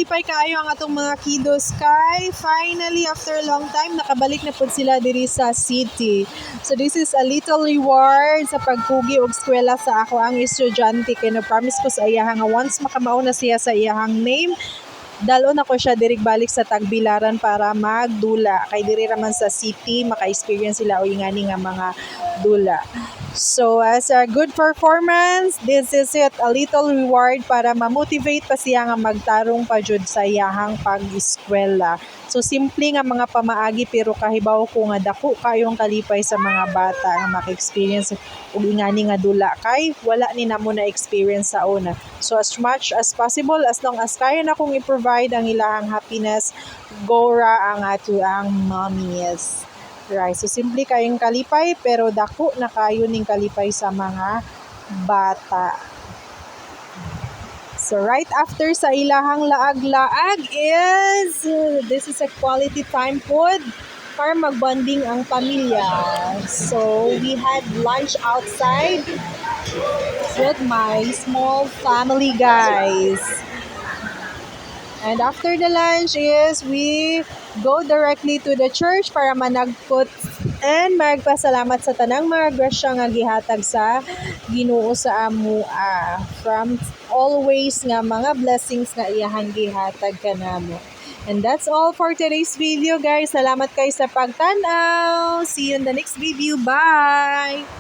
kalipay kaayo ang atong mga kiddos kay finally after a long time nakabalik na pud sila diri sa city. So this is a little reward sa pagpugi og eskwela sa ako ang estudyante kay no promise ko sa iyaha nga once makamao na siya sa iyahang name dalon ako siya diri balik sa Tagbilaran para magdula kay diri raman sa city maka-experience sila o ingani nga mga dula. So as a good performance, this is it, a little reward para ma-motivate pa siya nga magtarong pa jud sa iyahang pag-eskwela. So simple nga mga pamaagi pero kahibaw ko nga dako kayong kalipay sa mga bata nga maka-experience og ingani nga dula kay wala ni namo na experience sa una. So as much as possible, as long as kaya na kong i-provide ang ilahang happiness, go ra ang ato ang mommies. Right. So simple kayong kalipay pero dako na kayo ning kalipay sa mga bata. So right after sa ilahang laag-laag is this is a quality time food para magbonding ang pamilya. So we had lunch outside with my small family guys. And after the lunch is we go directly to the church para managpot and magpasalamat sa tanang mga grasya nga gihatag sa Ginoo sa amua from always nga mga blessings nga iyahang gihatag kanamo. And that's all for today's video guys. Salamat kayo sa pagtanaw. See you in the next video. Bye!